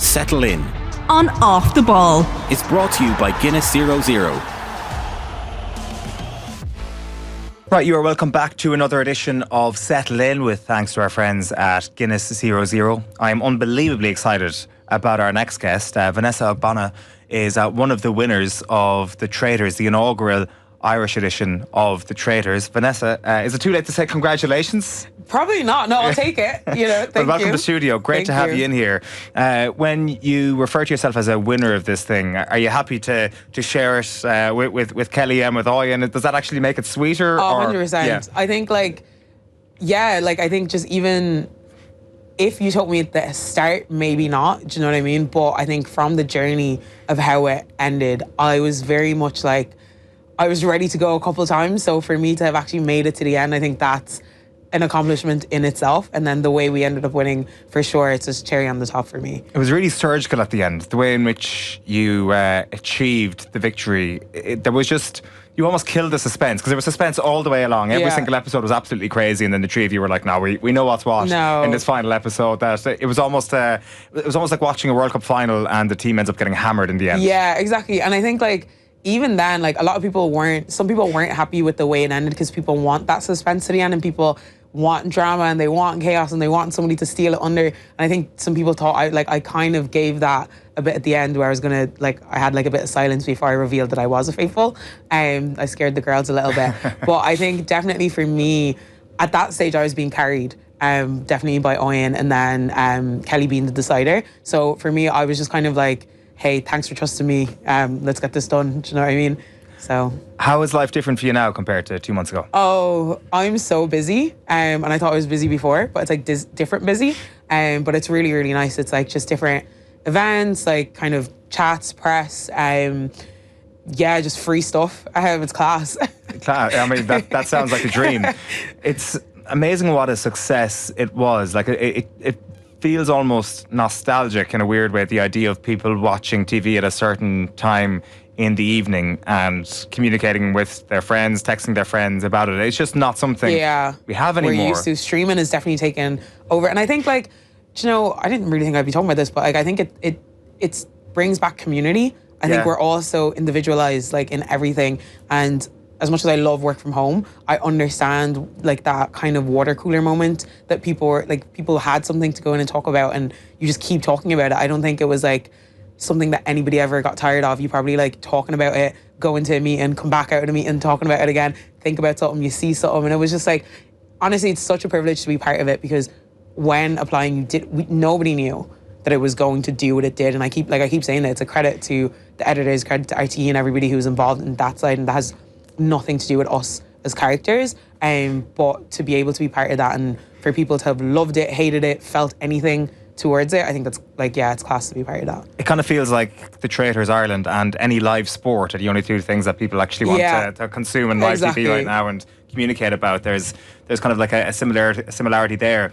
Settle In on Off the Ball is brought to you by Guinness 00. Right, you are welcome back to another edition of Settle In with thanks to our friends at Guinness 00. I am unbelievably excited about our next guest. Vanessa Ogbonna is one of the winners of the Traitors, the inaugural Irish edition of the Traitors. Vanessa, is it too late to say congratulations? Probably not. No, I'll take it. Thank you. Welcome to the studio. Great to have you in here. When you refer to yourself as a winner of this thing, are you happy to share it with Kelly and with Eoin? Does that actually make it sweeter? 100%. Yeah. I think I think just even if you told me at the start, maybe not. Do you know what I mean? But I think from the journey of how it ended, I was very much I was ready to go a couple of times. So for me to have actually made it to the end, I think that's an accomplishment in itself. And then the way we ended up winning, for sure, it's just cherry on the top for me. It was really surgical at the end, the way in which you achieved the victory. There was just, you almost killed the suspense, because there was suspense all the way along. Every single episode was absolutely crazy, and then the three of you were like, no, we know what's what in this final episode. That it was almost like watching a World Cup final and the team ends up getting hammered in the end. Yeah, exactly. And I think even then, a lot of people some people weren't happy with the way it ended, because people want that suspense to the end, and people want drama and they want chaos and they want somebody to steal it under. And I think some people thought I kind of gave that a bit at the end, where I was gonna I had a bit of silence before I revealed that I was a faithful. I scared the girls a little bit. But I think definitely for me, at that stage I was being carried. Definitely by Eoin, and then Kelly being the decider. So for me, I was just kind of hey, thanks for trusting me. Let's get this done. Do you know what I mean? So, how is life different for you now compared to 2 months ago? Oh, I'm so busy. And I thought I was busy before, but it's different busy. But it's really, really nice. It's just different events, kind of chats, press. Just free stuff. It's class. I mean, that sounds like a dream. It's amazing what a success it was. It feels almost nostalgic in a weird way, the idea of people watching TV at a certain time in the evening and communicating with their friends, texting their friends about it. It's just not something we have anymore. We're used to. Streaming is definitely taken over. And I think I didn't really think I'd be talking about this, but I think it brings back community. I think we're all so individualized in everything. And as much as I love work from home, I understand that kind of water cooler moment that people had something to go in and talk about, and you just keep talking about it. I don't think it was something that anybody ever got tired of. You probably talking about it, go into a meeting, come back out of a meeting, talking about it again, think about something, you see something, and it was just honestly, it's such a privilege to be part of it, because when applying, nobody knew that it was going to do what it did. And I keep saying that it's a credit to the editors, credit to RTE and everybody who was involved in that side, and that has nothing to do with us as characters. But to be able to be part of that, and for people to have loved it, hated it, felt anything towards it, I think that's it's class to be part of that. It kind of feels like the Traitors Ireland and any live sport are the only two things that people actually want to consume in live TV right now and communicate about. There's kind of a similarity there.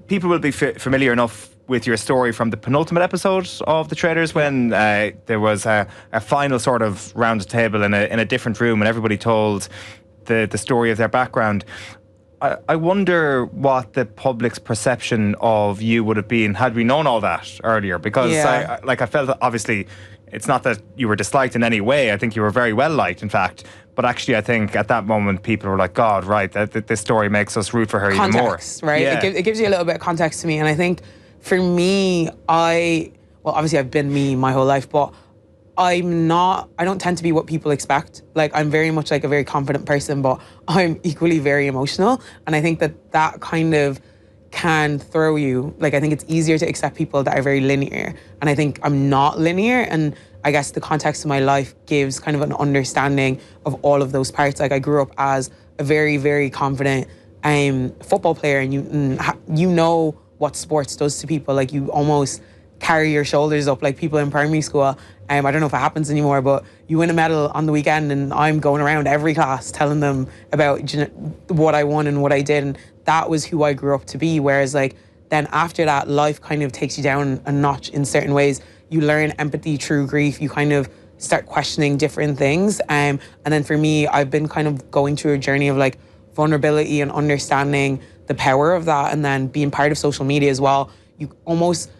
People will be familiar enough with your story from the penultimate episode of the Traitors, when there was a final sort of round the table in a different room, and everybody told the story of their background. I wonder what the public's perception of you would have been had we known all that earlier, because I felt that obviously it's not that you were disliked in any way. I think you were very well liked, in fact. But actually, I think at that moment people were like, God, right, that this story makes us root for her even more. Context, right? Yeah. It gives you a little bit of context to me, and I think for me, obviously I've been me my whole life, but I don't tend to be what people expect. I'm very much a very confident person, but I'm equally very emotional. And I think that kind of can throw you. I think it's easier to accept people that are very linear. And I think I'm not linear. And I guess the context of my life gives kind of an understanding of all of those parts. I grew up as a very, very confident football player, and you know what sports does to people. You almost carry your shoulders up like people in primary school. I don't know if it happens anymore, but you win a medal on the weekend and I'm going around every class telling them about what I won and what I did. And that was who I grew up to be. Whereas then after that, life kind of takes you down a notch in certain ways. You learn empathy through grief. You kind of start questioning different things. And then for me, I've been kind of going through a journey of vulnerability and understanding the power of that, and then being part of social media as well. You almost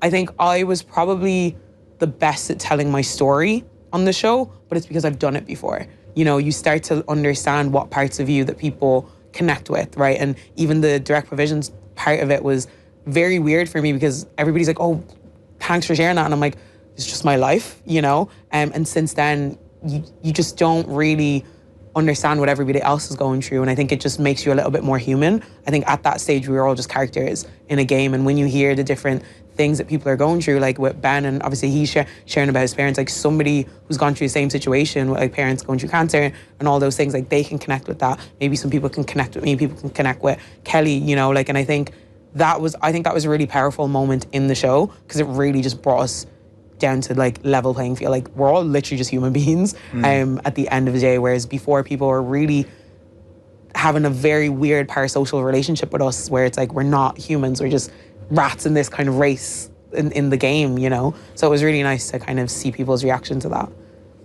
I think I was probably the best at telling my story on the show, but it's because I've done it before. You know, you start to understand what parts of you that people connect with, right? And even the direct provisions part of it was very weird for me because everybody's like, oh, thanks for sharing that. And I'm like, it's just my life, you know? And since then, you just don't really understand what everybody else is going through. And I think it just makes you a little bit more human. I think at that stage, we were all just characters in a game. And when you hear the different things that people are going through, like with Ben, and obviously he's sharing about his parents, like somebody who's gone through the same situation with like parents going through cancer and all those things, like they can connect with that. Maybe some people can connect with me, people can connect with Kelly, you know, like, and I think that was a really powerful moment in the show because it really just brought us down to like level playing field. Like we're all literally just human beings at the end of the day, whereas before people were really having a very weird parasocial relationship with us where it's like we're not humans, we're just rats in this kind of race in the game, you know? So it was really nice to kind of see people's reaction to that.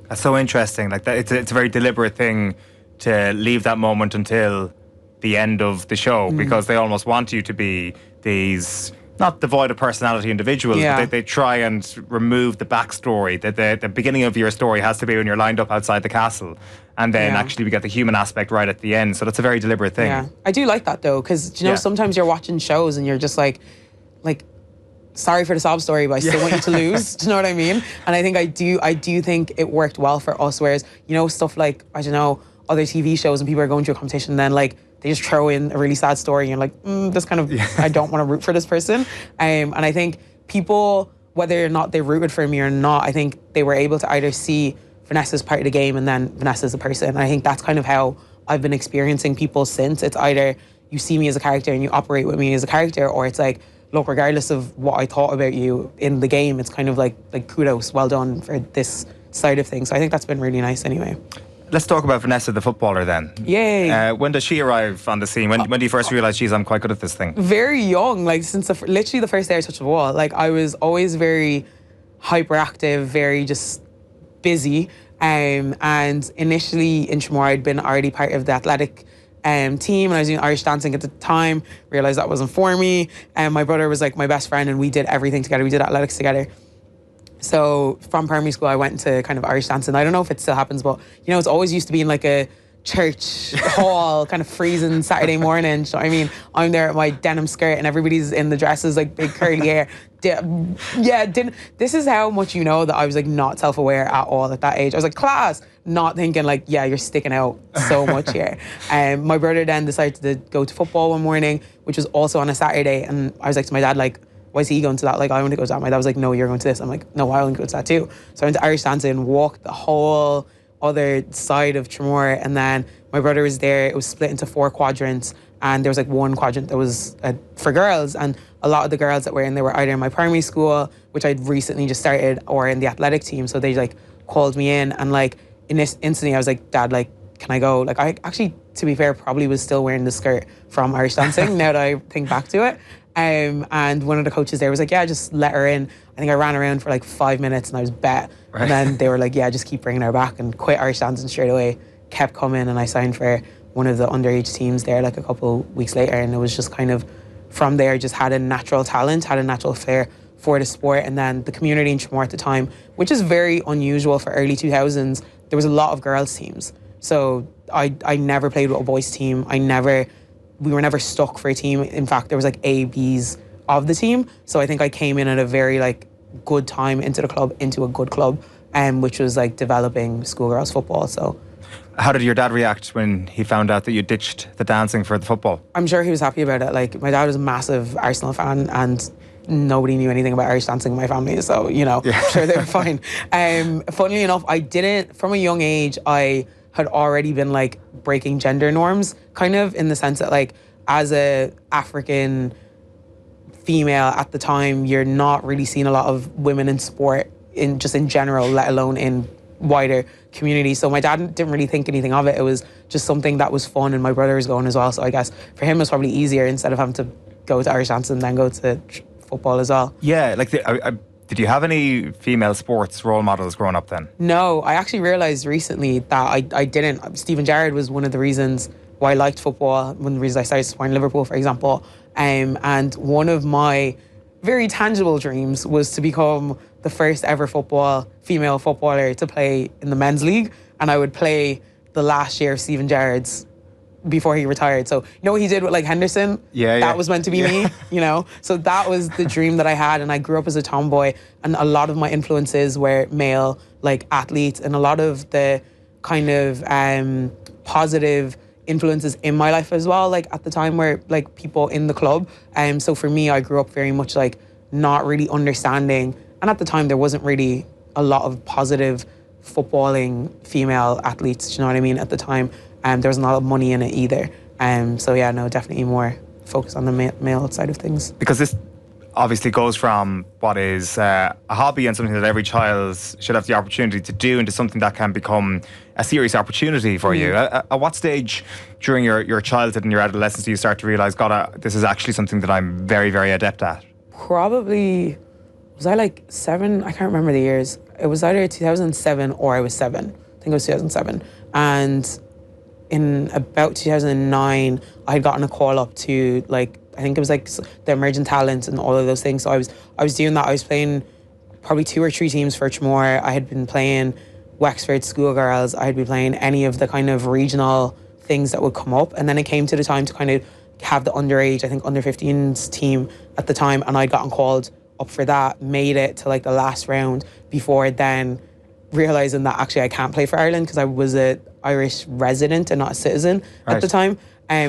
That's so interesting. Like that, it's a very deliberate thing to leave that moment until the end of the show because they almost want you to be these not devoid of personality individuals, but they try and remove the backstory. That the beginning of your story has to be when you're lined up outside the castle, and then actually we get the human aspect right at the end. So that's a very deliberate thing. Yeah, I do like that though, because you know sometimes you're watching shows and you're just like, sorry for the sob story, but I still want you to lose. Do you know what I mean? And I think I do think it worked well for us. Whereas you know stuff like I don't know other TV shows and people are going through a competition, and then like they just throw in a really sad story and you're like, this kind of, I don't want to root for this person. And I think people, whether or not they rooted for me or not, I think they were able to either see Vanessa's part of the game and then Vanessa's a person. And I think that's kind of how I've been experiencing people since. It's either you see me as a character and you operate with me as a character, or it's like, look, regardless of what I thought about you in the game, it's kind of like kudos, well done for this side of things. So I think that's been really nice anyway. Let's talk about Vanessa, the footballer, then. Yay. When does she arrive on the scene? When do you first realise, geez, I'm quite good at this thing? Very young, like since literally the first day I touched the ball. Like I was always very hyperactive, very just busy. And initially in Tramore, I'd been already part of the athletic team, and I was doing Irish dancing at the time. Realised that wasn't for me. And my brother was like my best friend, and we did everything together. We did athletics together. So from primary school, I went into kind of Irish dancing. I don't know if it still happens, but you know, it's always used to be in like a church hall, kind of freezing Saturday morning. So I mean, I'm there at my denim skirt and everybody's in the dresses, like big curly hair. This is how much you know that I was like not self-aware at all at that age. I was like, class, not thinking like, yeah, you're sticking out so much here. My brother then decided to go to football one morning, which was also on a Saturday. And I was like to my dad, like, why is he going to that? Like, I want to go to that. My dad was like, no, you're going to this. I'm like, no, I want to go to that too. So I went to Irish dancing, walked the whole other side of Tramore, and then my brother was there. It was split into 4 quadrants, and there was like one quadrant that was for girls, and a lot of the girls that were in there were either in my primary school, which I'd recently just started, or in the athletic team. So they like called me in, and like in this instantly I was like, Dad, like, can I go? Like I actually, to be fair, probably was still wearing the skirt from Irish dancing now that I think back to it. And one of the coaches there was like, yeah, just let her in. I think I ran around for like 5 minutes and I was bet. Right. And then they were like, yeah, just keep bringing her back, and quit Irish dancing straight away. Kept coming, and I signed for one of the underage teams there like a couple weeks later. And it was just kind of from there, just had a natural talent, had a natural flair for the sport. And then the community in Tramore at the time, which is very unusual for early 2000s, there was a lot of girls teams. So I never played with a boys team. We were never stuck for a team. In fact, there was like A, Bs of the team. So I think I came in at a very like good time into the club, into a good club, which was like developing schoolgirls football. So how did your dad react when he found out that you ditched the dancing for the football? I'm sure he was happy about it. Like my dad was a massive Arsenal fan, and nobody knew anything about Irish dancing in my family. So, you know, I'm sure they were fine. Funnily enough, from a young age, I had already been like breaking gender norms, kind of in the sense that like as a African female at the time, you're not really seeing a lot of women in sport in general, let alone in wider community. So my dad didn't really think anything of it. It was just something that was fun, and my brother was going as well. So I guess for him it was probably easier, instead of having to go to Irish dancing and then go to football as well. Yeah, like did you have any female sports role models growing up then? No, I actually realised recently that I didn't. Stephen Gerrard was one of the reasons why I liked football, one of the reasons I started supporting Liverpool, for example. And one of my very tangible dreams was to become the first ever female footballer to play in the men's league. And I would play the last year of Stephen Gerrard's before he retired. So, you know what he did with like Henderson? That was meant to be me, you know? So that was the dream that I had. And I grew up as a tomboy, and a lot of my influences were male, like athletes, and a lot of the kind of positive influences in my life as well, like at the time, were like people in the club. So for me, I grew up very much like not really understanding. And at the time, there wasn't really a lot of positive footballing female athletes, do you know what I mean, at the time. There wasn't a lot of money in it either. So yeah, no, definitely more focus on the male side of things. Because this obviously goes from what is a hobby and something that every child should have the opportunity to do into something that can become a serious opportunity for you. At what stage during your childhood and your adolescence do you start to realise, God, this is actually something that I'm very, very adept at? Probably, was I like 7? I can't remember the years. It was either 2007 or I was 7. I think it was 2007. And in about 2009, I had gotten a call up to like, I think it was like the emerging talent and all of those things. So I was doing that. I was playing probably 2 or 3 teams for Tramore. I had been playing Wexford Schoolgirls. I had been playing any of the kind of regional things that would come up. And then it came to the time to kind of have the underage, I think under 15s team at the time. And I'd gotten called up for that, made it to like the last round before then realising that actually I can't play for Ireland because I was an Irish resident and not a citizen at the time,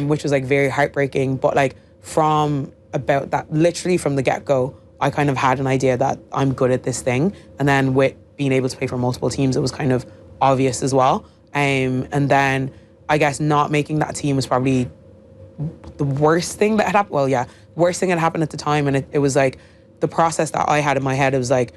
which was like very heartbreaking. But like from about that, literally from the get-go, I kind of had an idea that I'm good at this thing. And then with being able to play for multiple teams, it was kind of obvious as well. And then I guess not making that team was probably the worst thing that had happened. Well, yeah, worst thing that happened at the time. And it was like the process that I had in my head, it was like,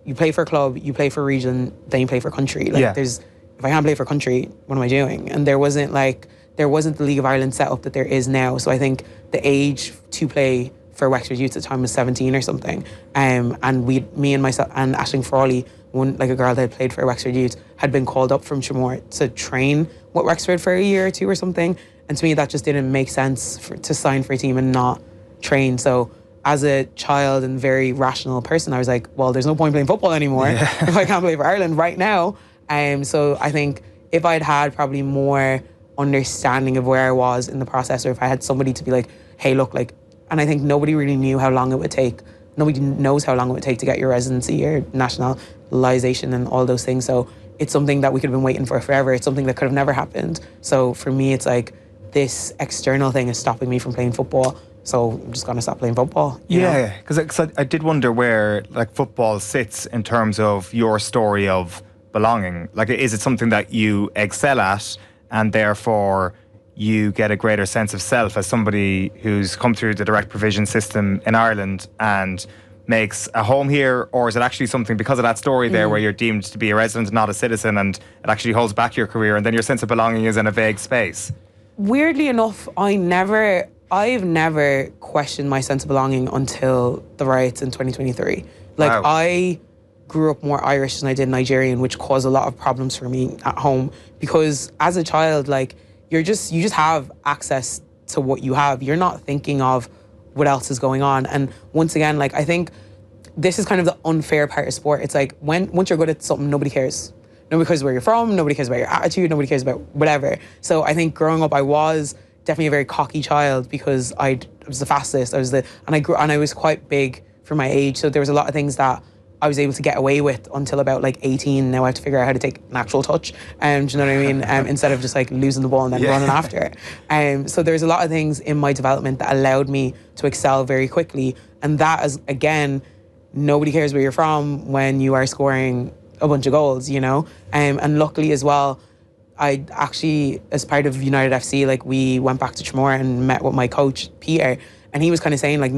you play for a club, you play for region, then you play for country. Like if I can't play for country, what am I doing? And there wasn't the League of Ireland set up that there is now. So I think the age to play for Wexford Youth at the time was 17 or something. And me and myself and Aisling Frawley, a girl that had played for Wexford Youth, had been called up from Tramore to train with Wexford for a year or 2 or something. And to me, that just didn't make sense to sign for a team and not train. So as a child and very rational person, I was like, well, there's no point playing football anymore if I can't play for Ireland right now. So I think if I'd had probably more understanding of where I was in the process, or if I had somebody to be like, hey, look, like, and I think nobody really knew how long it would take. Nobody knows how long it would take to get your residency or nationalisation and all those things. So it's something that we could have been waiting for forever. It's something that could have never happened. So for me, it's like this external thing is stopping me from playing football. So I'm just going to stop playing football. Yeah, because I did wonder where like football sits in terms of your story of belonging. Like, is it something that you excel at and therefore you get a greater sense of self as somebody who's come through the direct provision system in Ireland and makes a home here? Or is it actually something because of that story there where you're deemed to be a resident, not a citizen, and it actually holds back your career and then your sense of belonging is in a vague space? Weirdly enough, I've never questioned my sense of belonging until the riots in 2023. Like, wow. I grew up more Irish than I did Nigerian, which caused a lot of problems for me at home. Because as a child, like, you just have access to what you have. You're not thinking of what else is going on. And once again, like, I think this is kind of the unfair part of sport. It's like, once you're good at something, nobody cares. Nobody cares where you're from, nobody cares about your attitude, nobody cares about whatever. So I think growing up, I was definitely a very cocky child because I was the fastest. I was quite big for my age. So there was a lot of things that I was able to get away with until about like 18. Now I have to figure out how to take an actual touch. Do you know what I mean? Instead of just like losing the ball and then running after it. So there's a lot of things in my development that allowed me to excel very quickly. And that is, again, nobody cares where you're from when you are scoring a bunch of goals, you know? And luckily as well, I actually, as part of United FC, like, we went back to Tramore and met with my coach, Peter, and he was kind of saying, like,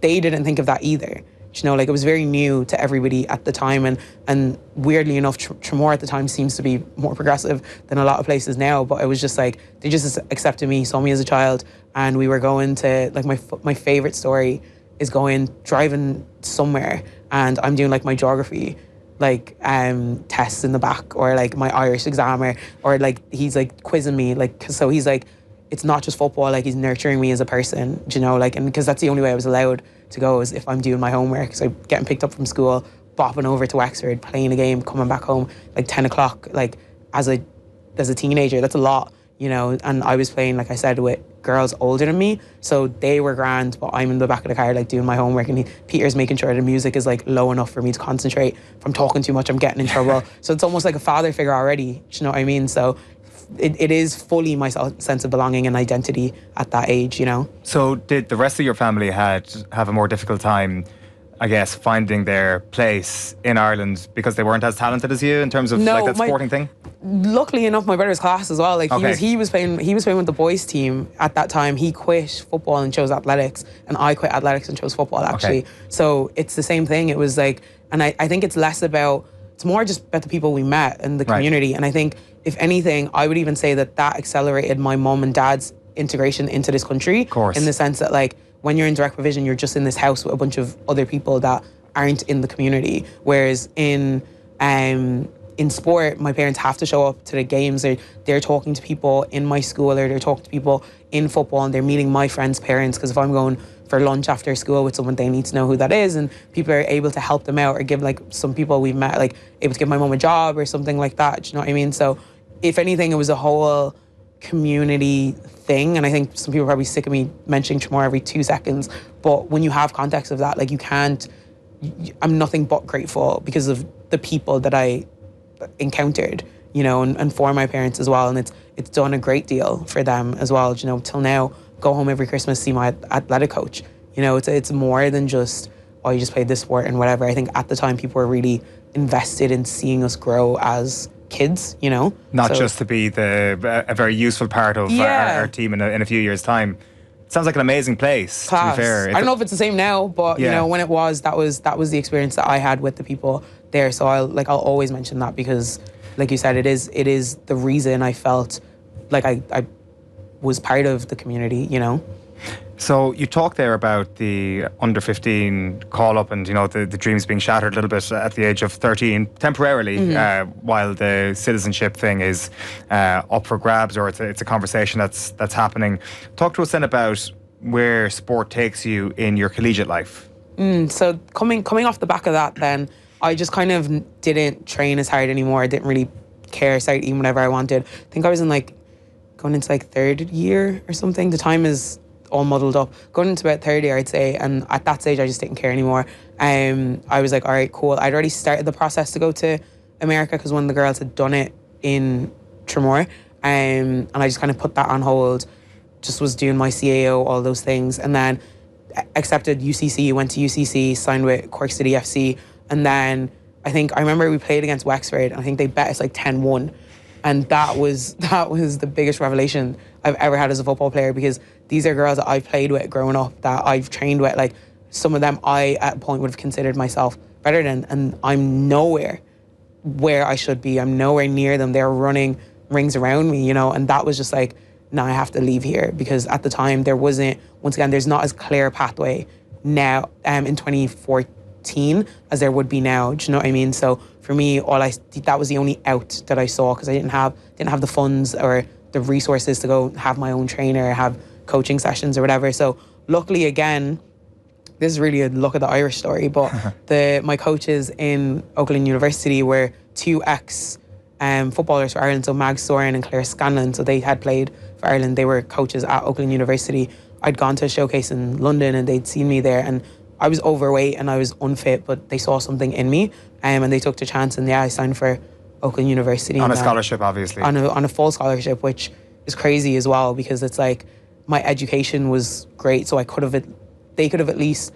they didn't think of that either. You know, like, it was very new to everybody at the time, and weirdly enough, Tramore at the time seems to be more progressive than a lot of places now, but it was just like, they just accepted me, saw me as a child, and we were going to, like, my favourite story is driving somewhere, and I'm doing, like, my geography, like, tests in the back, or like my Irish exam, or like he's like quizzing me, like, so he's like, it's not just football, like he's nurturing me as a person, you know, like, and because that's the only way I was allowed to go is if I'm doing my homework. So getting picked up from school, bopping over to Wexford, playing a game, coming back home, like 10 o'clock, like as a teenager, that's a lot, you know, and I was playing, like I said, with girls older than me, so they were grand, but I'm in the back of the car, like doing my homework, and Peter's making sure the music is like low enough for me to concentrate. If I'm talking too much, I'm getting in trouble. So it's almost like a father figure already, do you know what I mean? So it is fully my sense of belonging and identity at that age, you know. So did the rest of your family have a more difficult time, I guess, finding their place in Ireland because they weren't as talented as you in terms of like that sporting thing? Luckily enough, my brother's class as well. Like he was playing with the boys team at that time. He quit football and chose athletics, and I quit athletics and chose football actually. So it's the same thing. It was like, and I think it's more just about the people we met and the community. And I think if anything, I would even say that accelerated my mom and dad's integration into this country. Of course. In the sense that like when you're in direct provision, you're just in this house with a bunch of other people that aren't in the community. Whereas in sport, my parents have to show up to the games. They're talking to people in my school, or they're talking to people in football, and they're meeting my friends' parents. Because if I'm going for lunch after school with someone, they need to know who that is, and people are able to help them out or give, like, some people we've met, like, able to give my mum a job or something like that. Do you know what I mean? So if anything, it was a whole community thing, and I think some people are probably sick of me mentioning Tramore every 2 seconds, but when you have context of that, like, I'm nothing but grateful because of the people that I encountered, you know, and for my parents as well, and it's done a great deal for them as well, you know. Till now, go home every Christmas, see my athletic coach, you know. It's more than just, oh, you just played this sport and whatever. I think at the time people were really invested in seeing us grow as kids, you know. Not just to be a very useful part of our team in a few years' time. It sounds like an amazing place, Class. to be fair. I don't know if it's the same now, but you know, when it was, that was the experience that I had with the people there. So I'll always mention that because, like you said, it is the reason I felt like I was part of the community, you know. So you talked there about the under-15 call-up and, you know, the dreams being shattered a little bit at the age of 13, temporarily, while the citizenship thing is up for grabs, or it's a conversation that's happening. Talk to us then about where sport takes you in your collegiate life. So coming off the back of that, then I just kind of didn't train as hard anymore. I didn't really care. I started eating whatever I wanted. I think I was going into third year or something. The time is all muddled up. Going into about third year, I'd say, and at that stage I just didn't care anymore. I was like, all right, cool. I'd already started the process to go to America because one of the girls had done it in Tramore, and I just kind of put that on hold. Just was doing my CAO, all those things, and then accepted UCC, went to UCC, signed with Cork City FC, and then I remember we played against Wexford, and I think they bet us 10-1. And that was the biggest revelation I've ever had as a football player, because these are girls that I've played with growing up, that I've trained with. Like, some of them I at a point would have considered myself better than, and I'm nowhere where I should be. I'm nowhere near them. They're running rings around me, you know. And that was just like, no, I have to leave here, because at the time there wasn't, once again, there's not as clear a pathway now in 2014 as there would be now. Do you know what I mean? So for me, that was the only out that I saw, because I didn't have the funds or the resources to go have my own trainer or have coaching sessions or whatever. So luckily, again, this is really a look at the Irish story, but my coaches in Oakland University were two footballers for Ireland, so Mag Soren and Claire Scanlon. So they had played for Ireland. They were coaches at Oakland University. I'd gone to a showcase in London and they'd seen me there, and I was overweight and I was unfit, but they saw something in me, and they took the chance, and I signed for Oakland University. On a scholarship, obviously. On a full scholarship, which is crazy as well, because it's like my education was great, so they could have at least.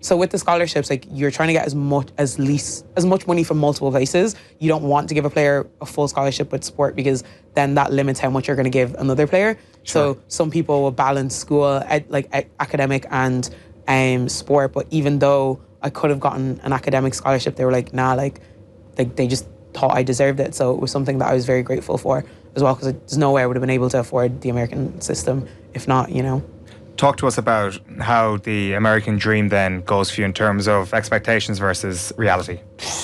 So with the scholarships, like, you're trying to get as much money from multiple places. You don't want to give a player a full scholarship with sport, because then that limits how much you're going to give another player. Sure. So some people will balance school, academic and sport. But even though I could have gotten an academic scholarship, they were like, nah, they just thought I deserved it. So it was something that I was very grateful for as well, because there's no way I would have been able to afford the American system if not, you know. Talk to us about how the American dream then goes for you in terms of expectations versus reality.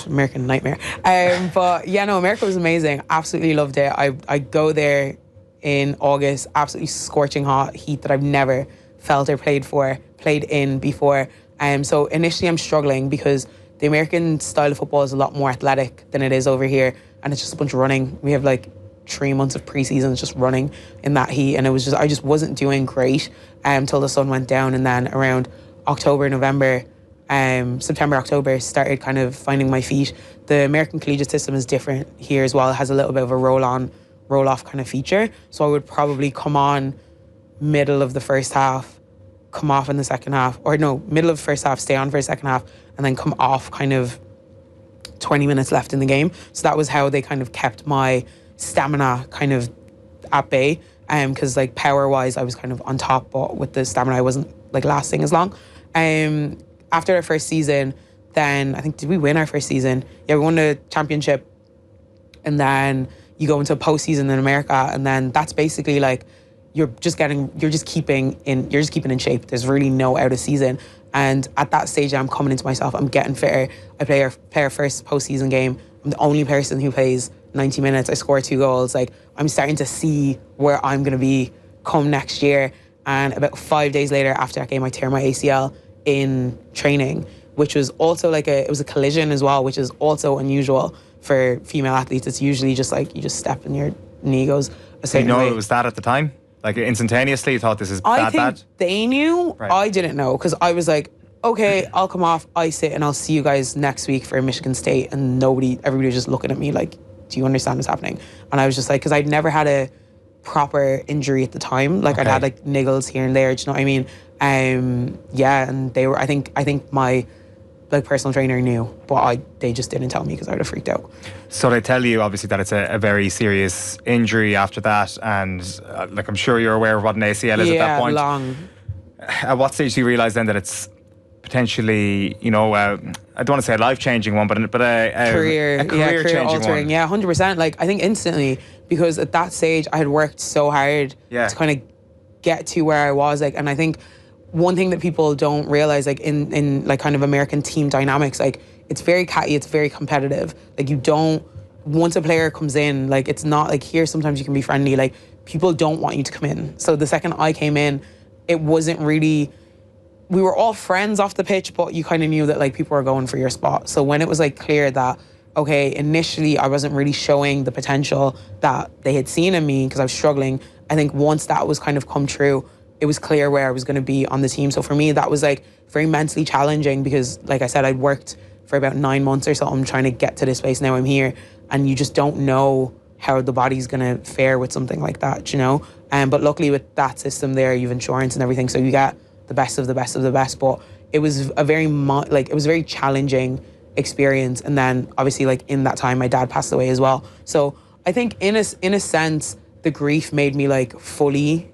American nightmare. But yeah, no, America was amazing. Absolutely loved it. I go there in August, absolutely scorching hot heat that I've never felt or played in before. So initially I'm struggling because the American style of football is a lot more athletic than it is over here, and it's just a bunch of running. We have like 3 months of preseason just running in that heat, and I just wasn't doing great until the sun went down, and then around September, October, started kind of finding my feet. The American collegiate system is different here as well. It has a little bit of a roll-on, roll-off kind of feature. So I would probably come on middle of the first half, come off in the second half, or no, middle of the first half, stay on for the second half, and then come off kind of 20 minutes left in the game. So that was how they kind of kept my stamina kind of at bay. Because like power-wise, I was kind of on top, but with the stamina, I wasn't like lasting as long. After our first season, then I think, did we win our first season? Yeah, we won the championship. And then you go into a postseason in America, and then that's basically like you're just keeping in shape. There's really no out of season. And at that stage, I'm coming into myself. I'm getting fitter. I play our first postseason game. I'm the only person who plays 90 minutes. I score 2 goals. Like, I'm starting to see where I'm going to be come next year. And about 5 days later, after that game, I tear my ACL in training, which was also it was a collision as well, which is also unusual for female athletes. It's usually just like you just step and your knee goes a certain way. It was that at the time? Like instantaneously you thought this is bad? I think they knew. Right. I didn't know, because I was like, okay, I'll come off, ice it, and I'll see you guys next week for Michigan State. And everybody was just looking at me like, do you understand what's happening? And I was just like, because I'd never had a proper injury at the time. Like, I'd had like niggles here and there, do you know what I mean? And they were, I think my like personal trainer knew, but they just didn't tell me because I would have freaked out. So they tell you obviously that it's a very serious injury after that, and like I'm sure you're aware of what an ACL is at that point. Long. At what stage do you realise then that it's potentially, I don't want to say a life-changing one, but a career altering one? Yeah, 100%. Like, I think instantly, because at that stage I had worked so hard to kind of get to where I was. Like, and I think one thing that people don't realize, like in like kind of American team dynamics, like it's very catty, it's very competitive. Like, once a player comes in, like it's not like here sometimes you can be friendly, like people don't want you to come in. So the second I came in, it wasn't really, we were all friends off the pitch, but you kind of knew that like people were going for your spot. So when it was like clear that, okay, initially I wasn't really showing the potential that they had seen in me because I was struggling, I think once that was kind of come true, it was clear where I was going to be on the team. So for me, that was like very mentally challenging because, like I said, I'd worked for about 9 months or something trying to get to this place. Now I'm here, and you just don't know how the body's going to fare with something like that, you know? But luckily with that system there, you've insurance and everything, so you get the best of the best of the best. But it was a very challenging experience. And then obviously, like in that time, my dad passed away as well. So I think in a sense, the grief made me like fully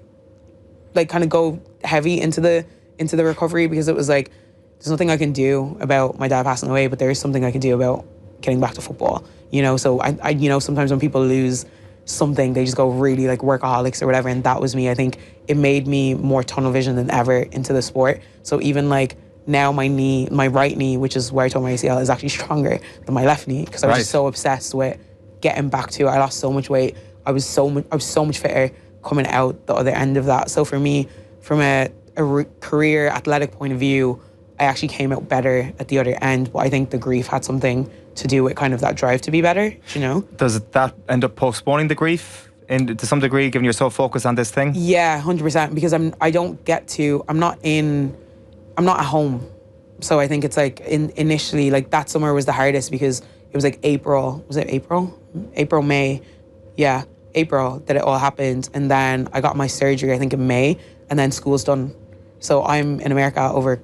like kind of go heavy into the recovery, because it was like, there's nothing I can do about my dad passing away, but there is something I can do about getting back to football, you know? So I sometimes when people lose something, they just go really like workaholics or whatever, and that was me. I think it made me more tunnel vision than ever into the sport. So even like now my right knee, which is where I tore my ACL, is actually stronger than my left knee, because I was just so obsessed with getting back to it. I lost so much weight. I was so much fitter coming out the other end of that. So for me, from a career athletic point of view, I actually came out better at the other end. But I think the grief had something to do with kind of that drive to be better, you know? Does that end up postponing the grief to some degree, given you're so focused on this thing? Yeah, 100%, because I'm not at home. So I think it's like initially, like that summer was the hardest because it was like April, May? Yeah, April that it all happened. And then I got my surgery, I think in May, and then school's done. So I'm in America over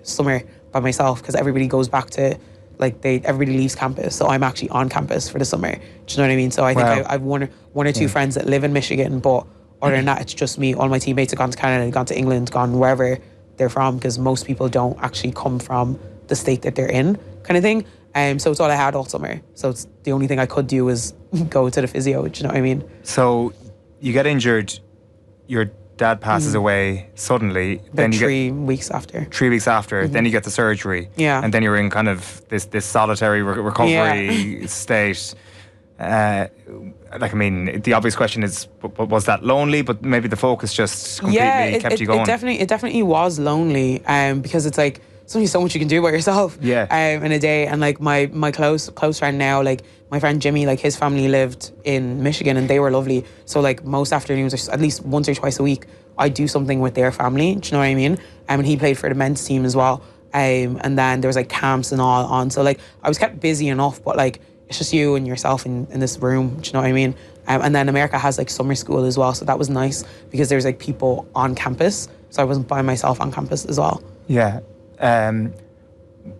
summer by myself, because everybody goes back to, like everybody leaves campus. So I'm actually on campus for the summer. Do you know what I mean? So I think I've one or two friends that live in Michigan, but other than that, it's just me. All my teammates have gone to Canada, gone to England, gone wherever they're from, because most people don't actually come from the state that they're in, kind of thing. So it's all I had all summer. So it's the only thing I could do was go to the physio. Do you know what I mean? So you get injured, your dad passes away suddenly. Then you 3 weeks after. 3 weeks after, then you get the surgery. Yeah. And then you're in kind of this solitary recovery state. Like, I mean, the obvious question is, was that lonely? But maybe the focus just completely kept you going. It definitely was lonely, because it's like there's only so much you can do by yourself. In a day. And like my close friend now, like my friend Jimmy, like his family lived in Michigan and they were lovely. So like most afternoons, or at least once or twice a week, I'd do something with their family. Do you know what I mean? And he played for the men's team as well. And then there was like camps and all on. So like I was kept busy enough, but like it's just you and yourself in this room. Do you know what I mean? And then America has like summer school as well. So that was nice because there's like people on campus. So I wasn't by myself on campus as well. Yeah.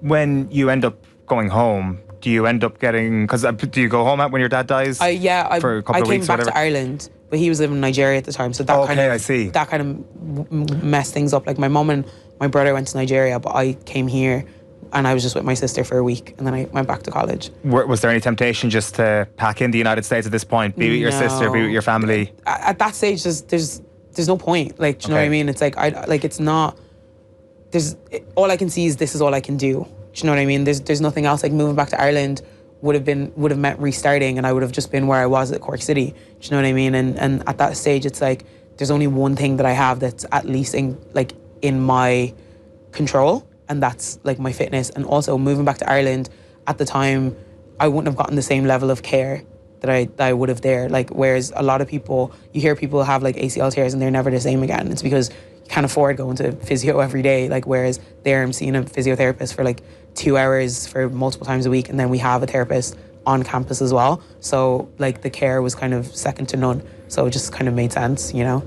When you end up going home, do you end up getting, because do you go home when your dad dies? For a couple of weeks, I came back to Ireland, but he was living in Nigeria at the time. So that that kind of messed things up. Like my mum and my brother went to Nigeria, but I came here and I was just with my sister for a week and then I went back to college. Was there any temptation just to pack in the United States at this point? Be with your sister, be with your family? At that stage, there's no point. Like, do you know what I mean? It's like, it's not, all I can see is this is all I can do. Do you know what I mean? There's nothing else. Like moving back to Ireland would have meant restarting and I would have just been where I was at Cork City. Do you know what I mean? And at that stage, it's like, there's only one thing that I have that's at least in my control, and that's like my fitness. And also moving back to Ireland at the time, I wouldn't have gotten the same level of care that I would have there. Like, whereas a lot of people, you hear people have like ACL tears and they're never the same again. It's because you can't afford going to physio every day. Like, whereas there I'm seeing a physiotherapist for like 2 hours for multiple times a week, and then we have a therapist on campus as well. So like the care was kind of second to none. So it just kind of made sense, you know?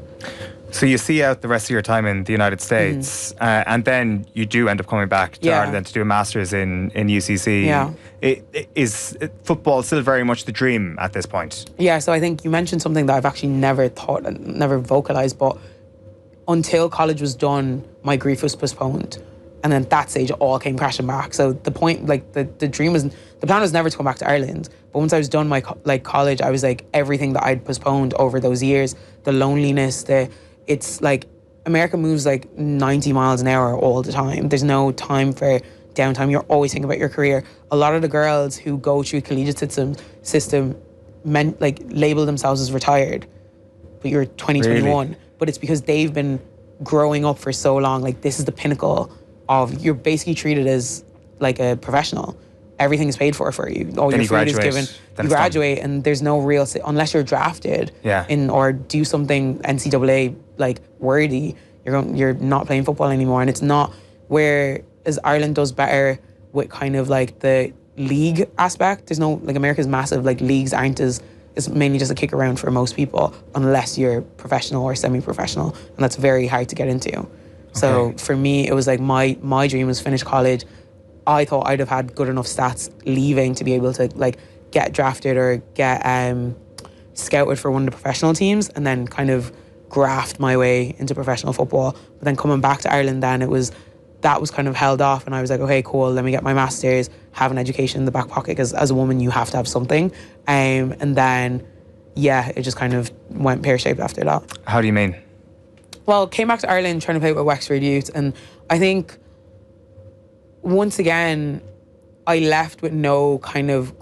So you see out the rest of your time in the United States, and then you do end up coming back to Ireland to do a master's in UCC. Yeah. Is football still very much the dream at this point? Yeah, so I think you mentioned something that I've actually never thought and never vocalised, but until college was done, my grief was postponed. And then at that stage, it all came crashing back. So the point, like the dream was, the plan was never to come back to Ireland. But once I was done my college, I was like, everything that I'd postponed over those years, the loneliness, it's like America moves like 90 miles an hour all the time. There's no time for downtime. You're always thinking about your career. A lot of the girls who go through collegiate system label themselves as retired, but you're 2021. Really? But it's because they've been growing up for so long. Like, this is the pinnacle of, you're basically treated as like a professional. Everything is paid for you. All your food is given. You graduate, and there's no real, unless you're drafted or do something NCAA like worthy, you're not playing football anymore. And it's not, whereas Ireland does better with kind of like the league aspect. There's no, like, America's massive, like, leagues aren't as, it's mainly just a kick around for most people unless you're professional or semi-professional, and that's very hard to get into. Okay. So for me, it was like my dream was finish college. I thought I'd have had good enough stats leaving to be able to like get drafted or get scouted for one of the professional teams, and then kind of graft my way into professional football. But then coming back to Ireland, then that was kind of held off, and I was like, okay, cool, let me get my master's, have an education in the back pocket, because as a woman you have to have something. And then it just kind of went pear-shaped after that. How do you mean? Well, came back to Ireland trying to play with Wexford Youth, and I think once again I left with no kind of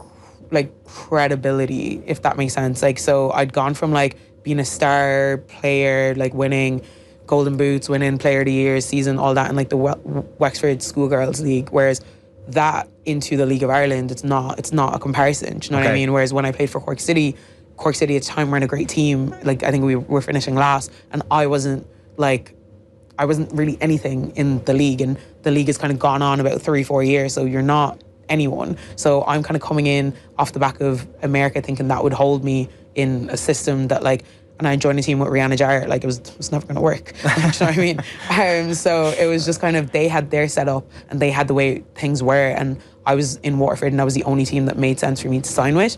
like credibility, if that makes sense. Like, so I'd gone from like being a star player, like winning Golden Boots, winning Player of the Year season, all that in like the Wexford Schoolgirls League, whereas that into the League of Ireland, it's not a comparison. Do you know what I mean? Whereas when I played for Cork City at the time were in a great team. Like, I think we were finishing last, and I wasn't really anything in the league, and the league has kind of gone on about 3-4 years, so you're not anyone. So I'm kind of coming in off the back of America thinking that would hold me in a system that, like, and I joined a team with Rihanna Jarrett, like, it was never going to work. Do you know what I mean? So it was just kind of, they had their setup and they had the way things were, and I was in Waterford and that was the only team that made sense for me to sign with.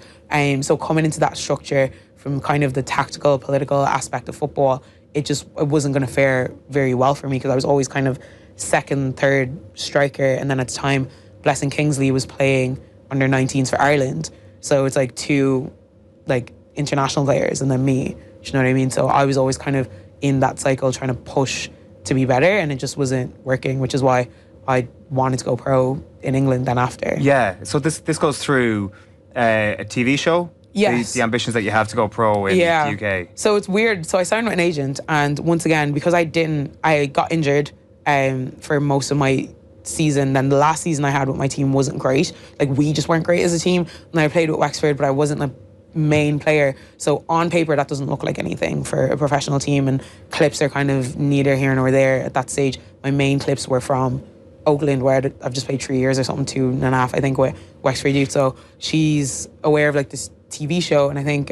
So coming into that structure from kind of the tactical, political aspect of football, it wasn't going to fare very well for me, because I was always kind of second, third striker. And then at the time, Blessing Kingsley was playing under 19s for Ireland. So it's like two like international players and then me. Do you know what I mean? So I was always kind of in that cycle trying to push to be better, and it just wasn't working, which is why I wanted to go pro in England then after. Yeah, so this goes through a TV show. Yes. The ambitions that you have to go pro in the UK. So it's weird. So I signed with an agent, and once again, because I got injured for most of my season. Then the last season I had with my team wasn't great. Like, we just weren't great as a team. And I played with Wexford, but I wasn't a main player. So on paper, that doesn't look like anything for a professional team, and clips are kind of neither here nor there at that stage. My main clips were from Oakland, where I've just played 3 years or something, 2.5, I think, with Wexford Youth. So she's aware of like this TV show, and I think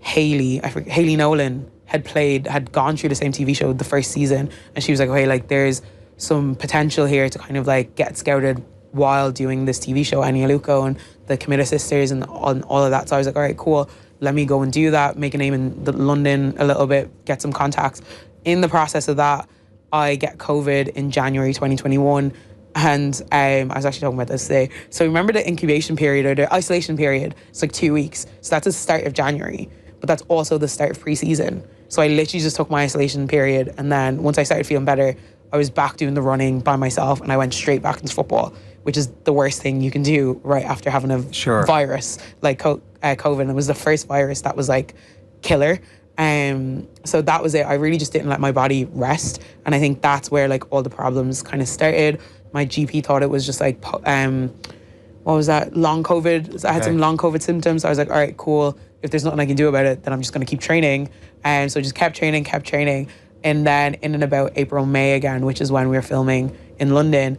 Hayley Nolan had gone through the same TV show the first season, and she was like, okay, like there's some potential here to kind of like get scouted while doing this TV show, Anya Luco and the Committa sisters and all of that. So I was like, all right, cool, let me go and do that, make a name in London a little bit, get some contacts. In the process of that, I get COVID in January 2021, and I was actually talking about this today. So remember the incubation period or the isolation period? It's like 2 weeks. So that's the start of January, but that's also the start of pre-season. So I literally just took my isolation period, and then once I started feeling better, I was back doing the running by myself, and I went straight back into football, which is the worst thing you can do right after having a virus like COVID. It was the first virus that was like killer. So that was it. I really just didn't let my body rest, and I think that's where like all the problems kind of started. My GP thought it was just like what was that, long COVID. I had some long COVID symptoms. I was like, all right, cool, if there's nothing I can do about it, then I'm just going to keep training. And so just kept training. And then in and about April, May again, which is when we were filming in London,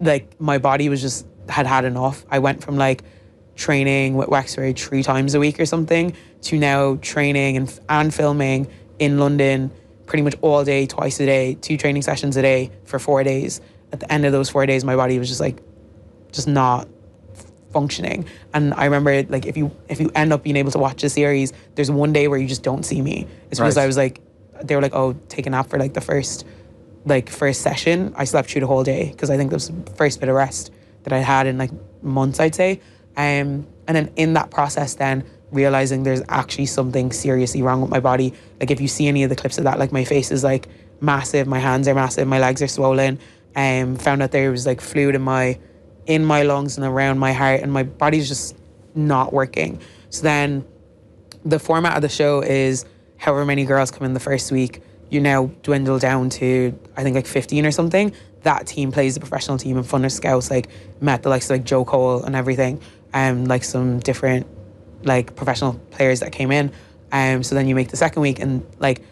like my body was just had enough. I went from like training with Wexford 3 times a week or something to now training and filming in London pretty much all day, twice a day, 2 training sessions a day for 4 days. At the end of those 4 days, my body was just not functioning. And I remember, like, if you end up being able to watch the series, there's one day where you just don't see me. It's because I was like, they were like, oh, take a nap for like the first session. I slept through the whole day because I think that was the first bit of rest that I had in like months, I'd say. And then in that process, then realizing there's actually something seriously wrong with my body. Like, if you see any of the clips of that, like my face is like massive, my hands are massive, my legs are swollen. Found out there was like fluid in my lungs and around my heart, and my body's just not working. So then the format of the show is however many girls come in the first week, you now dwindle down to, I think, like 15 or something. That team plays the professional team, and Funner Scouts like met the likes of like Joe Cole and everything, like some different like professional players that came in. So then you make the second week, and like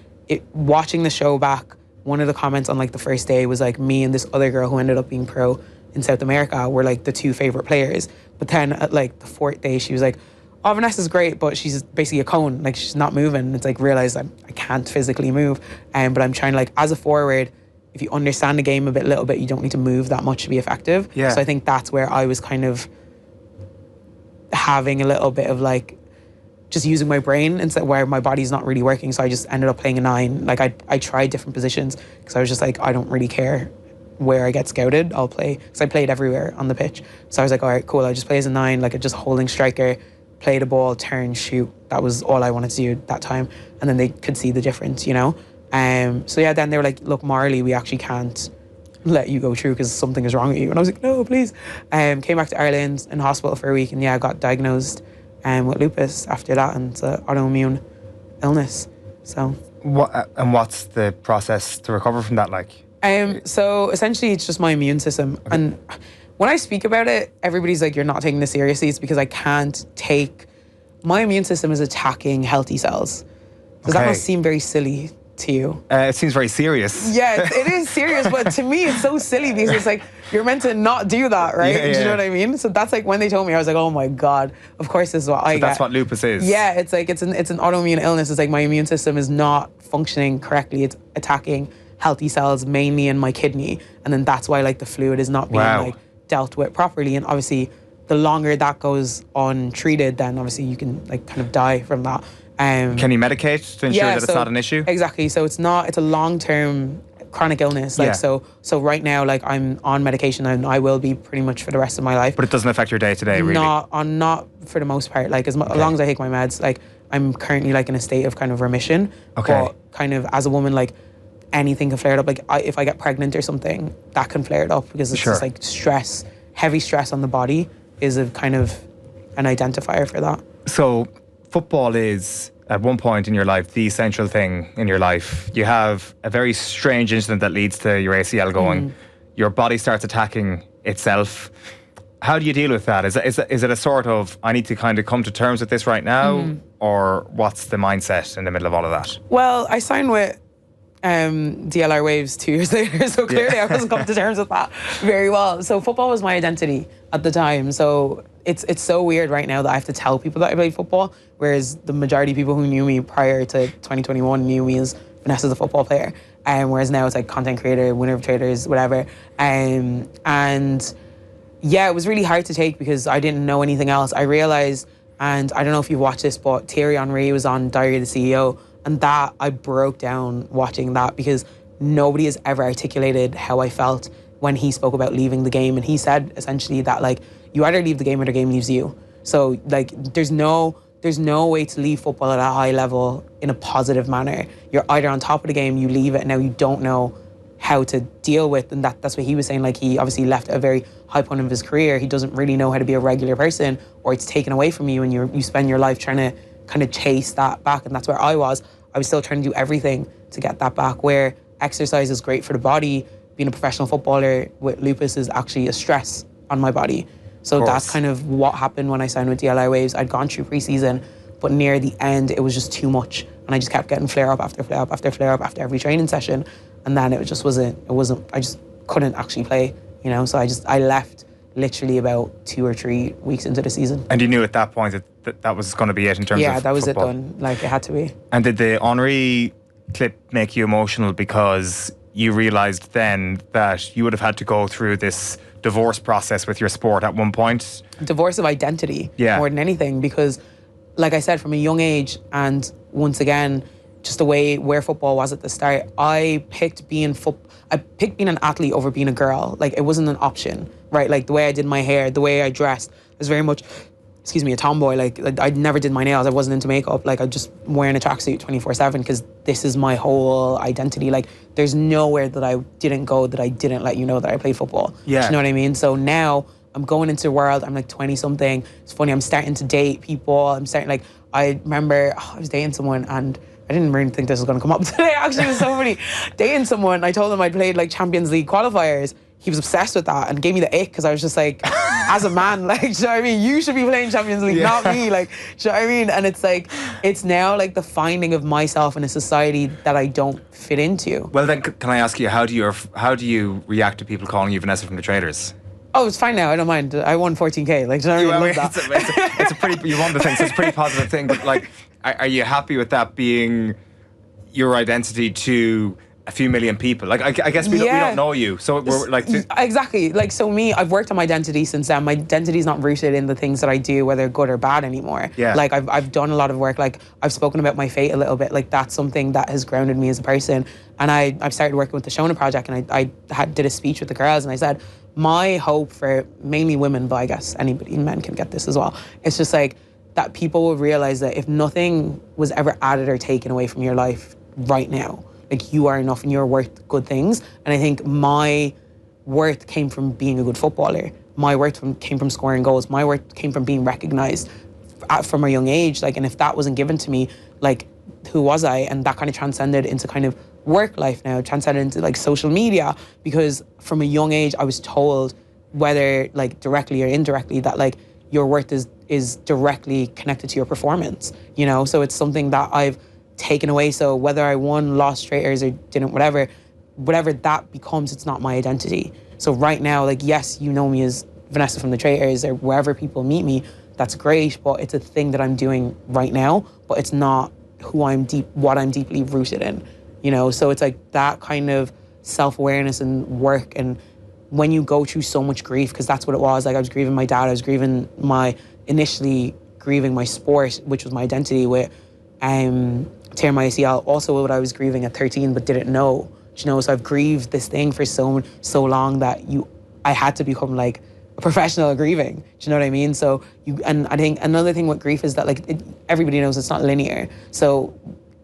watching the show back, one of the comments on like the first day was like, me and this other girl who ended up being pro in South America were like the 2 favorite players. But then at like the 4th day, she was like, oh, Vanessa's great, but she's basically a cone. Like, she's not moving. It's like, realised I can't physically move. But I'm trying to, like, as a forward, if you understand the game a little bit, you don't need to move that much to be effective. Yeah. So I think that's where I was kind of having a little bit of like, just using my brain instead, where my body's not really working. So I just ended up playing a 9. Like, I tried different positions because I was just like, I don't really care where I get scouted, I'll play. Because I played everywhere on the pitch. So I was like, all right, cool, I just play as a 9, like just holding striker, play the ball, turn, shoot. That was all I wanted to do at that time. And then they could see the difference, you know? So yeah, then they were like, look, morally, we actually can't let you go through because something is wrong with you. And I was like, no, please. Came back to Ireland, in hospital for a week, and yeah, I got diagnosed with lupus after that, and it's an autoimmune illness. So. What's the process to recover from that like? So essentially it's just my immune system. Okay. And when I speak about it, everybody's like, you're not taking this seriously. It's because I can't take, my immune system is attacking healthy cells. Does that not seem very silly to you? It seems very serious. Yeah, it is serious, but to me it's so silly because it's like, you're meant to not do that, right? Do you know what I mean? So that's like, when they told me, I was like, oh my God, of course this is what I get. That's what lupus is. Yeah, it's like, it's an autoimmune illness. It's like my immune system is not functioning correctly. It's attacking healthy cells, mainly in my kidney. And then that's why like the fluid is not being like dealt with properly. And obviously the longer that goes untreated, then obviously you can like kind of die from that. Can you medicate to ensure that it's not an issue? Exactly. So it's a long-term chronic illness. Like so right now, like I'm on medication and I will be pretty much for the rest of my life. But it doesn't affect your day to day, really? Not for the most part. Like as long as I take my meds, like I'm currently like in a state of kind of remission. Okay. But kind of as a woman, like anything can flare it up. Like if I get pregnant or something, that can flare it up because it's just like stress, heavy stress on the body is a kind of an identifier for that. So football is, at one point in your life, the essential thing in your life. You have a very strange incident that leads to your ACL going. Your body starts attacking itself. How do you deal with that? Is it a sort of, I need to kind of come to terms with this right now? Or what's the mindset in the middle of all of that? Well, I signed with DLR Waves 2 years later, so clearly I wasn't come to terms with that very well. So football was my identity at the time. So it's so weird right now that I have to tell people that I played football, whereas the majority of people who knew me prior to 2021 knew me as Vanessa the football player. Whereas now it's like content creator, winner of Traitors, whatever. And yeah, it was really hard to take because I didn't know anything else. I realized, and I don't know if you've watched this, but Thierry Henry was on Diary of the CEO, and that I broke down watching that because nobody has ever articulated how I felt when he spoke about leaving the game. And he said essentially that like, you either leave the game or the game leaves you. So like, there's no way to leave football at a high level in a positive manner. You're either on top of the game, you leave it, and now you don't know how to deal with, and that's what he was saying. Like, he obviously left at a very high point of his career. He doesn't really know how to be a regular person, or it's taken away from you, and you spend your life trying to kind of chase that back. And that's where I was still trying to do everything to get that back, where exercise is great for the body. Being a professional footballer with lupus is actually a stress on my body. So that's kind of what happened when I signed with DLR Waves. I'd gone through pre-season, but near the end, it was just too much. And I just kept getting flare up after flare up after flare up after every training session. And then it just wasn't, I just couldn't actually play, you know? So I left literally about 2 or 3 weeks into the season. And you knew at that point that was going to be it in terms of Yeah, that was football. it done. Like, it had to be. And did the Henri clip make you emotional because you realised then that you would have had to go through this divorce process with your sport at one point? Divorce of identity more than anything, because like I said, from a young age, and once again, just the way where football was at the start, I picked being an athlete over being a girl. Like, it wasn't an option, right? Like, the way I did my hair, the way I dressed, was very much, a tomboy. Like I never did my nails. I wasn't into makeup. Like, I just wearing a tracksuit 24/7 because this is my whole identity. Like, there's nowhere that I didn't go that I didn't let you know that I played football. Yeah. Do you know what I mean? So now I'm going into the world. I'm like 20 something. It's funny. I'm starting to date people. I remember I was dating someone, and I didn't really think this was going to come up today. Actually, it was so funny. Dating someone, I told him I'd played like Champions League qualifiers. He was obsessed with that and gave me the ick because I was just like, as a man, like, do you know what I mean? You should be playing Champions League, not me. Like, do you know what I mean? And it's like, it's now like the finding of myself in a society that I don't fit into. Well, then, can I ask you, how do you react to people calling you Vanessa from the Traitors? Oh, it's fine now. I don't mind. I won 14K. Like, do you know what I mean? Love that. It's a pretty, you won the thing, so it's a pretty positive thing. But like, are you happy with that being your identity to a few million people? Like, I guess we don't know you, so we're like... Exactly. Like, so me, I've worked on my identity since then. My identity is not rooted in the things that I do, whether good or bad anymore. Yeah. Like, I've done a lot of work. Like, I've spoken about my fate a little bit. Like, that's something that has grounded me as a person. And I've started working with the Shona Project, and I did a speech with the girls, and I said, my hope for mainly women, but I guess men can get this as well. It's just like that people will realize that if nothing was ever added or taken away from your life right now, like, you are enough and you're worth good things. And I think my worth came from being a good footballer. My worth came from scoring goals. My worth came from being recognized from a young age. Like, and if that wasn't given to me, like, who was I? And that kind of transcended into kind of work life now, transcended into like social media, because from a young age I was told, whether like directly or indirectly, that like your worth is directly connected to your performance, you know? So it's something that I've taken away. So whether I won, lost Traitors, or didn't, whatever that becomes, it's not my identity. So right now, like, yes, you know me as Vanessa from the Traitors, or wherever people meet me, that's great, but it's a thing that I'm doing right now, but it's not what I'm deeply rooted in, you know? So it's like that kind of self-awareness and work. And when you go through so much grief, because that's what it was, like, I was grieving my dad, I was initially grieving my sport, which was my identity, with tearing my ACL, also what I was grieving at 13 but didn't know, you know? So I've grieved this thing for so long that I had to become like a professional at grieving. Do you know what I mean? So and I think another thing with grief is that like everybody knows it's not linear. So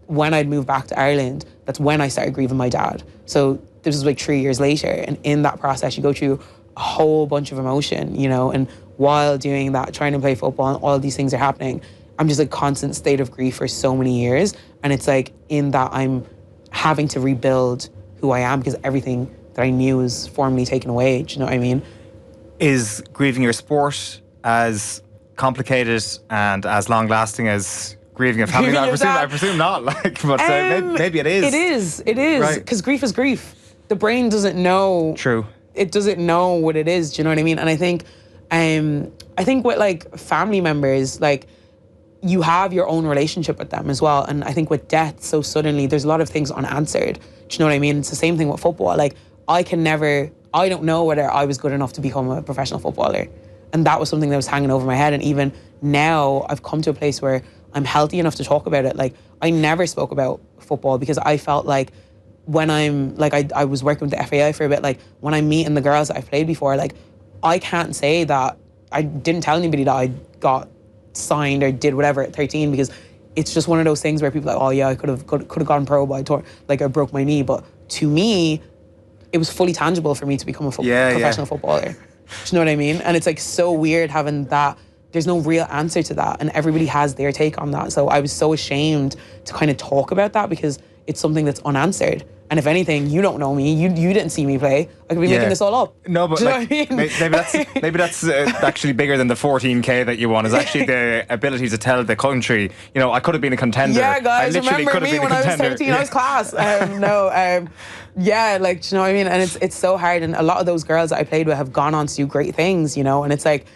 when I'd moved back to Ireland, that's when I started grieving my dad. So this was like 3 years later, and in that process you go through a whole bunch of emotion, you know, and while doing that, trying to play football and all these things are happening, I'm just a constant state of grief for so many years. And it's like in that I'm having to rebuild who I am because everything that I knew was formally taken away. Do you know what I mean? Is grieving your sport as complicated and as long lasting as grieving a family? I presume not. Maybe it is. It is. Because grief is grief. The brain doesn't know. True. It doesn't know what it is. Do you know what I mean? And I think with like family members, like you have your own relationship with them as well. And I think with death so suddenly, there's a lot of things unanswered. Do you know what I mean? It's the same thing with football. Like I don't know whether I was good enough to become a professional footballer. And that was something that was hanging over my head. And even now I've come to a place where I'm healthy enough to talk about it. Like I never spoke about football because I felt like when I'm like, I was working with the FAI for a bit, like when I'm meeting the girls that I've played before, like I can't say that I didn't tell anybody that I got signed or did whatever at 13 because it's just one of those things where people are like, oh yeah, I could have gone pro, but I broke my knee. But to me, it was fully tangible for me to become a professional footballer. Do you know what I mean? And it's like so weird having that. There's no real answer to that, and everybody has their take on that. So I was so ashamed to kind of talk about that because it's something that's unanswered. And if anything, you don't know me. You didn't see me play. I could be making this all up. No, but like, maybe that's actually bigger than the 14K that you won. Is actually the ability to tell the country, you know, I could have been a contender. Yeah, guys, I literally remember me when I was 13? I was class. Yeah, like, do you know what I mean? And it's so hard. And a lot of those girls that I played with have gone on to do great things, you know. And it's like,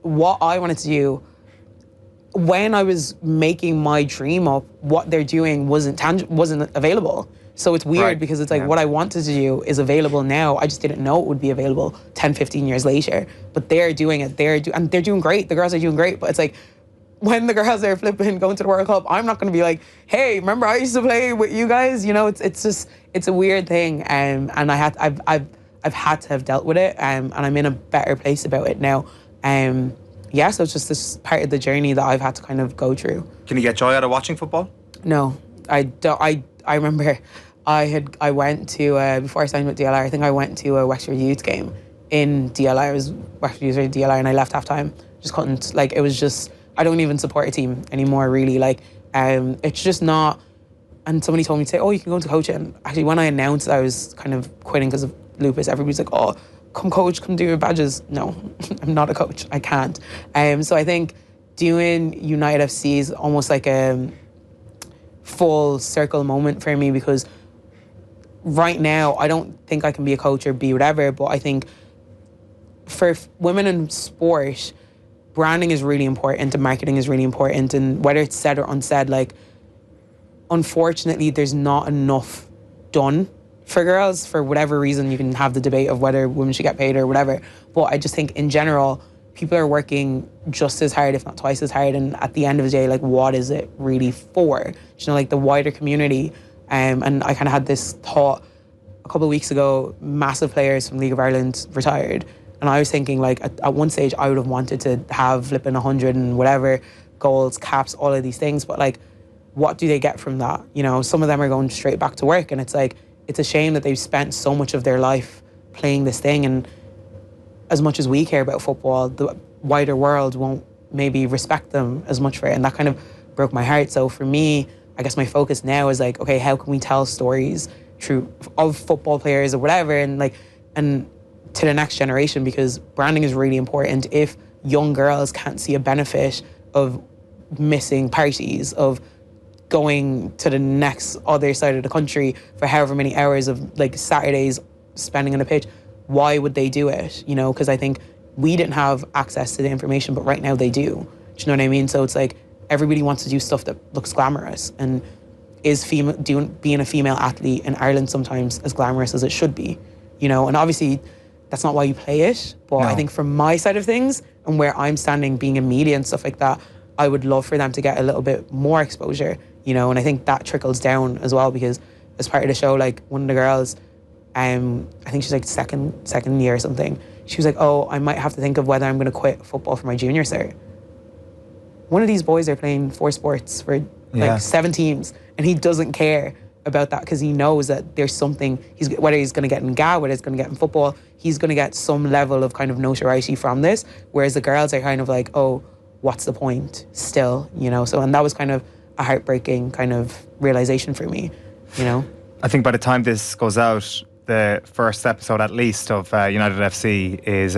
what I wanted to do when I was making my dream up, what they're doing wasn't available. So it's weird because it's like what I wanted to do is available now. I just didn't know it would be available 10, 15 years later. But they're doing it. And they're doing great. The girls are doing great. But it's like when the girls are flipping going to the World Cup, I'm not going to be like, hey, remember I used to play with you guys? You know, it's a weird thing. And I've had to have dealt with it. And I'm in a better place about it now. So it's just this part of the journey that I've had to kind of go through. Can you get joy out of watching football? No, I don't. I remember I went to, before I signed with DLR, I think I went to a Wexford Youth game in DLR. I was Wexford Youth or DLR and I left half time. Just couldn't, like, it was just, I don't even support a team anymore, really. Like, it's just not, and somebody told me to say, oh, you can go into coaching. And actually, when I announced I was kind of quitting because of lupus, everybody's like, oh, come coach, come do your badges. No, I'm not a coach. I can't. So I think doing United FC is almost like a full circle moment for me because right now I don't think I can be a coach or be whatever, but I think for women in sport, branding is really important and marketing is really important, and whether it's said or unsaid, like unfortunately there's not enough done for girls. For whatever reason, you can have the debate of whether women should get paid or whatever, but I just think in general people are working just as hard, if not twice as hard, and at the end of the day, like, what is it really for? You know, like the wider community. And I kind of had this thought a couple of weeks ago, massive players from League of Ireland retired, and I was thinking, like, at one stage I would have wanted to have flipping 100 and whatever, goals, caps, all of these things, but like, what do they get from that? You know, some of them are going straight back to work, and it's like, it's a shame that they've spent so much of their life playing this thing, and as much as we care about football, the wider world won't maybe respect them as much for it. And that kind of broke my heart. So for me, I guess my focus now is like, okay, how can we tell stories of football players or whatever, and to the next generation, because branding is really important. If young girls can't see a benefit of missing parties, of going to the next other side of the country for however many hours of like Saturdays spending on a pitch, why would they do it? You know, because I think we didn't have access to the information, but right now they do. Do you know what I mean? So it's like everybody wants to do stuff that looks glamorous, and is being a female athlete in Ireland sometimes as glamorous as it should be, you know? And obviously that's not why you play it, but no. I think from my side of things and where I'm standing, being in media and stuff like that, I would love for them to get a little bit more exposure, you know? And I think that trickles down as well, because as part of the show, like one of the girls, I think she's like second year or something, she was like, oh, I might have to think of whether I'm going to quit football for my junior cert. One of these boys are playing 4 sports for like 7 teams, and he doesn't care about that because he knows that there's something, whether he's going to get in GA, whether he's going to get in football, he's going to get some level of kind of notoriety from this, whereas the girls are kind of like, oh, what's the point still, So, and that was kind of a heartbreaking kind of realization for me, I think by the time this goes out, the first episode at least of United FC is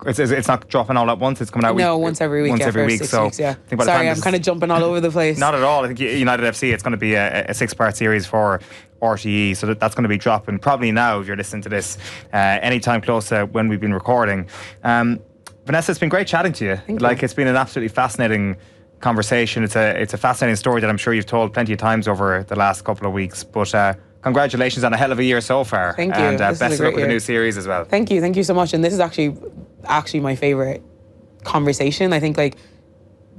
it's not dropping all at once. It's coming out once every week. Once every week. Six so weeks, yeah. I think by the Sorry, time I'm kind of jumping all over the place. Not at all. I think United FC, it's going to be a 6-part series for RTE, so that's going to be dropping probably now if you're listening to this anytime close to when we've been recording. Vanessa, it's been great chatting to you. Thank you. It's been an absolutely fascinating conversation. It's a fascinating story that I'm sure you've told plenty of times over the last couple of weeks. But congratulations on a hell of a year so far. Thank you. And best of luck with the new series as well. Thank you so much. And this is actually my favourite conversation. I think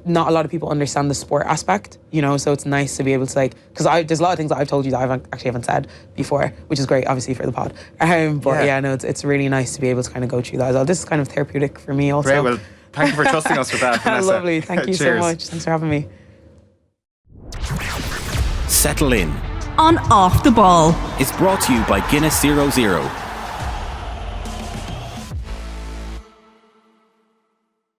not a lot of people understand the sport aspect, so it's nice to be able to because there's a lot of things that I've told you that I haven't said before, which is great, obviously, for the pod. It's really nice to be able to kind of go through that as well. This is kind of therapeutic for me also. Great, well, thank you for trusting us with that, Vanessa. Lovely, thank you so much. Thanks for having me. Settle in. On Off the Ball Is brought to you by Guinness 00.